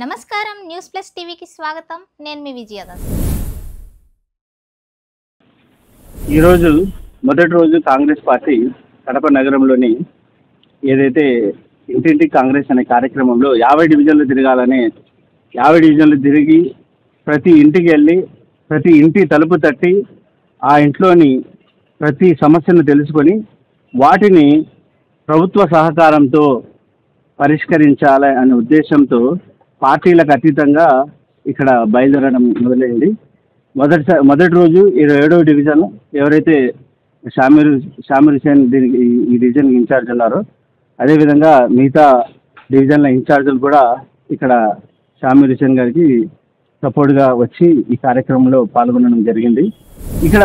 నమస్కారం news plus టీవీకి స్వాగతం. నేను మీ విజయదాస్. ఈరోజు మొదటి రోజు కాంగ్రెస్ పార్టీ కడప నగరంలోని ఏదైతే ఇంటింటి కాంగ్రెస్ అనే కార్యక్రమంలో 50 డివిజన్లు తిరగాలని 50 డివిజన్లు తిరిగి ప్రతి ఇంటికి వెళ్ళి ప్రతి ఇంటి తలుపు తట్టి ఆ ఇంట్లోని ప్రతి సమస్యను తెలుసుకొని వాటిని ప్రభుత్వ సహకారంతో పరిష్కరించాలి అనే ఉద్దేశంతో పార్టీలకు అతీతంగా ఇక్కడ బయలుదేరడం మొదలైంది. మొదటి రోజు 27వ డివిజన్ ఎవరైతే షామీర్ హుసేన్ దీనికి ఈ డివిజన్కి ఇన్ఛార్జ్ ఉన్నారో అదేవిధంగా మిగతా డివిజన్ల ఇన్ఛార్జీలు కూడా ఇక్కడ షామీర్ హుసేన్ గారికి సపోర్ట్గా వచ్చి ఈ కార్యక్రమంలో పాల్గొనడం జరిగింది. ఇక్కడ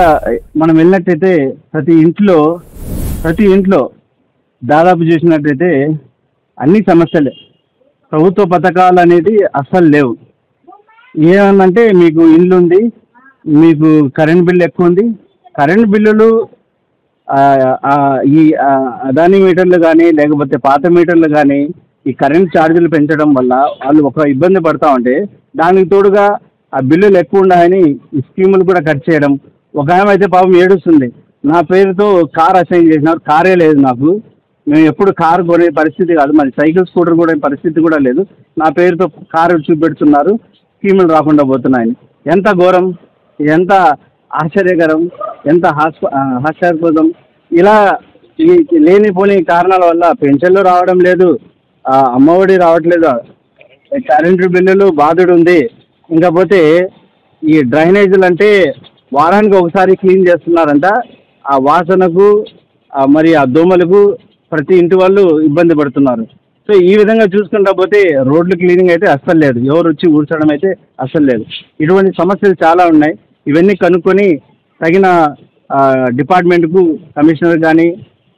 మనం వెళ్ళినట్టయితే ప్రతి ఇంట్లో దాదాపు చూసినట్టయితే అన్ని సమస్యలే, ప్రభుత్వ పథకాలు అనేది అస్సలు లేవు. ఏమన్నంటే మీకు ఇల్లు ఉంది, మీకు కరెంట్ బిల్లు ఎక్కువ ఉంది, కరెంట్ బిల్లులు ఈ అదానీ మీటర్లు కానీ లేకపోతే పాత మీటర్లు కానీ ఈ కరెంట్ ఛార్జీలు పెంచడం వల్ల వాళ్ళు ఒక ఇబ్బంది పడతా ఉంటే దానికి తోడుగా ఆ బిల్లులు ఎక్కువ ఉన్నాయని ఈ స్కీములు కూడా కట్ చేయడం. ఒక ఆమె అయితే పాపం ఏడుస్తుంది, నా పేరుతో కార్ అసైన్ చేసినారు, కారే లేదు నాకు, మేము ఎప్పుడు కారు కొనే పరిస్థితి కాదు, మరి సైకిల్ స్కూటర్ కూడా పరిస్థితి కూడా లేదు, నా పేరుతో కారు చూపెడుతున్నారు, స్కీములు రాకుండా పోతున్నాయని. ఎంత ఘోరం, ఎంత ఆశ్చర్యకరం, ఎంత హాస్యాస్పదం. ఇలా ఈ లేనిపోని కారణాల వల్ల పెన్షన్లు రావడం లేదు, అమ్మఒడి రావట్లేదు, కరెంటు బిల్లులు బాధుడు ఉంది. ఇంకపోతే ఈ డ్రైనేజీలు అంటే వారానికి ఒకసారి క్లీన్ చేస్తున్నారంట, ఆ వాసనకు మరి ఆ దోమలకు ప్రతి ఇంటి వాళ్ళు ఇబ్బంది పడుతున్నారు. సో ఈ విధంగా చూసుకుంటా పోతే రోడ్లు క్లీనింగ్ అయితే అస్సలు లేదు, ఎవరు వచ్చి ఊడ్చడం అయితే అస్సలు లేదు. ఇటువంటి సమస్యలు చాలా ఉన్నాయి. ఇవన్నీ కనుక్కొని తగిన డిపార్ట్మెంట్కు కమిషనర్ కానీ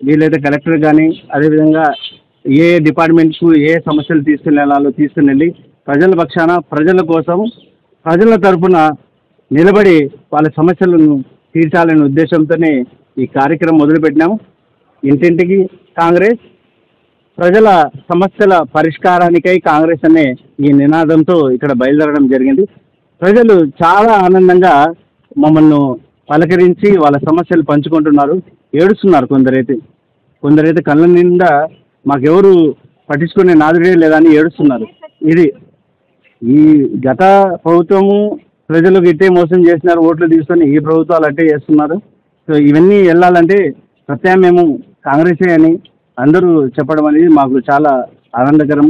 వీలైతే కలెక్టర్ కానీ అదేవిధంగా ఏ డిపార్ట్మెంట్కు ఏ సమస్యలు తీసుకుని వెళ్ళి ప్రజల పక్షాన ప్రజల కోసం ప్రజల తరఫున నిలబడి వాళ్ళ సమస్యలను తీర్చాలనే ఉద్దేశంతోనే ఈ కార్యక్రమం మొదలుపెట్టినాము. ఇంటింటికి కాంగ్రెస్, ప్రజల సమస్యల పరిష్కారానికై కాంగ్రెస్ అనే ఈ నినాదంతో ఇక్కడ బయలుదేరడం జరిగింది. ప్రజలు చాలా ఆనందంగా మమ్మల్ని పలకరించి వాళ్ళ సమస్యలు పంచుకుంటున్నారు, ఏడుస్తున్నారు. కొందరైతే కళ్ళ నిండా మాకెవరు పట్టించుకునే నాదుడే లేదని ఏడుస్తున్నారు. ఇది ఈ గత ప్రభుత్వము ప్రజలకు ఇట్టే మోసం చేసినారు, ఓట్లు తీసుకొని ఈ ప్రభుత్వాలు అట్టే చేస్తున్నారు. సో ఇవన్నీ వెళ్ళాలంటే ప్రత్యామ్నాయం కాంగ్రెసే అని అందరూ చెప్పడం అనేది మాకు చాలా ఆనందకరం.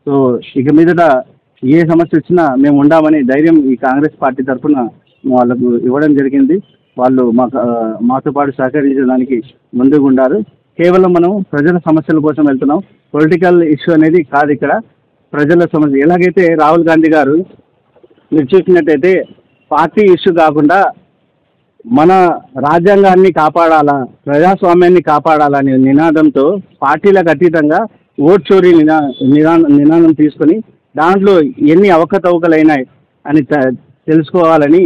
సో ఇక మీదట ఏ సమస్య వచ్చినా మేము ఉండామని ధైర్యం ఈ కాంగ్రెస్ పార్టీ తరఫున వాళ్ళకు ఇవ్వడం జరిగింది. వాళ్ళు మాతో పాటు సహకరించడానికి ముందుకు ఉండారు. కేవలం మనం ప్రజల సమస్యల కోసం వెళ్తున్నాం, పొలిటికల్ ఇష్యూ అనేది కాదు. ఇక్కడ ప్రజల సమస్య ఎలాగైతే రాహుల్ గాంధీ గారు మీరు చూసినట్టయితే పార్టీ ఇష్యూ కాకుండా మన రాజ్యాంగాన్ని కాపాడాలా, ప్రజాస్వామ్యాన్ని కాపాడాలనే నినాదంతో పార్టీలకు అతీతంగా ఓట్ చోరీ నినాదం తీసుకొని దాంట్లో ఎన్ని అవకతవకలైనాయి అని తెలుసుకోవాలని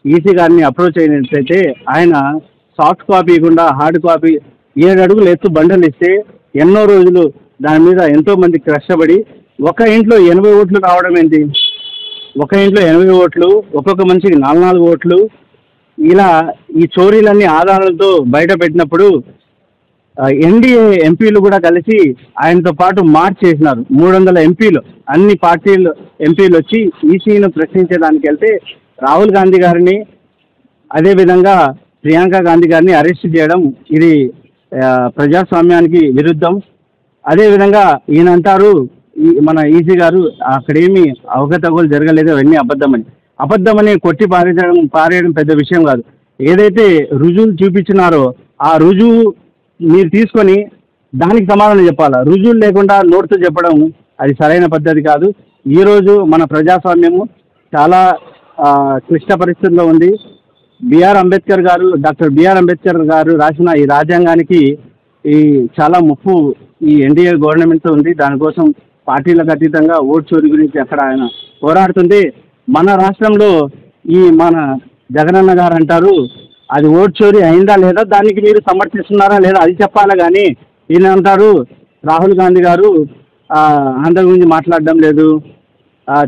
ఈసీ గారిని అప్రోచ్ అయినట్లయితే ఆయన సాఫ్ట్ కాపీ ఇవ్వకుండా హార్డ్ కాపీ 7 అడుగులు ఎత్తు బండలు ఇస్తే ఎన్నో రోజులు దాని మీద ఎంతోమంది కష్టపడి ఒక ఇంట్లో 80 ఓట్లు రావడం ఏంటి, ఒక ఇంట్లో 80 ఓట్లు, ఒక్కొక్క మనిషికి 4 ఓట్లు, ఇలా ఈ చోరీలన్నీ ఆధారాలతో బయట పెట్టినప్పుడు ఎన్డీఏ ఎంపీలు కూడా కలిసి ఆయనతో పాటు మార్చ్ చేసినారు. 300 ఎంపీలు, అన్ని పార్టీలు ఎంపీలు వచ్చి ఈసీని ప్రశ్నించడానికి వెళ్తే రాహుల్ గాంధీ గారిని అదేవిధంగా ప్రియాంక గాంధీ గారిని అరెస్ట్ చేయడం ఇది ప్రజాస్వామ్యానికి విరుద్ధం. అదేవిధంగా ఈయన అంటారు మన ఈసీ గారు అక్కడేమీ అవకతవకలు జరగలేదు, అవన్నీ అబద్ధమని కొట్టి పారేయడం పెద్ద విషయం కాదు. ఏదైతే రుజువులు చూపించినారో ఆ రుజువు మీరు తీసుకొని దానికి సమాధానం చెప్పాలా. రుజువులు లేకుండా నోటితో చెప్పడం అది సరైన పద్ధతి కాదు. ఈరోజు మన ప్రజాస్వామ్యము చాలా క్లిష్ట పరిస్థితుల్లో ఉంది. డాక్టర్ బిఆర్ అంబేద్కర్ గారు రాసిన ఈ రాజ్యాంగానికి ఈ చాలా ముప్పు ఈ ఎన్డీఏ గవర్నమెంట్తో ఉంది. దానికోసం పార్టీలకు అతీతంగా ఓటు చోరీ గురించి అక్కడ ఆయన పోరాడుతుంటే మన రాష్ట్రంలో మన జగనన్న గారు అంటారు అది ఓటు చోరీ అయిందా లేదా, దానికి మీరు సమర్థిస్తున్నారా లేదా అది చెప్పాలా. కానీ ఈయన అంటారు రాహుల్ గాంధీ గారు ఆంధ్ర గురించి మాట్లాడడం లేదు,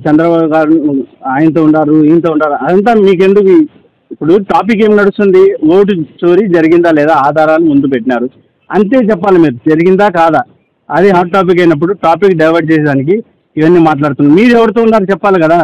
చంద్రబాబు గారు ఆయనతో ఉండారు ఈయనతో ఉండారు అదంతా మీకెందుకు? ఇప్పుడు టాపిక్ ఏం నడుస్తుంది? ఓటు చోరీ జరిగిందా లేదా ఆధారాలు ముందు పెట్టినారు అంతే చెప్పాలి. మీరు జరిగిందా కాదా అది హాట్ టాపిక్ అయినప్పుడు టాపిక్ డైవర్ట్ చేసేదానికి ఇవన్నీ మాట్లాడుతున్నారు. మీరు ఎవరితో ఉన్నారు చెప్పాలి కదా.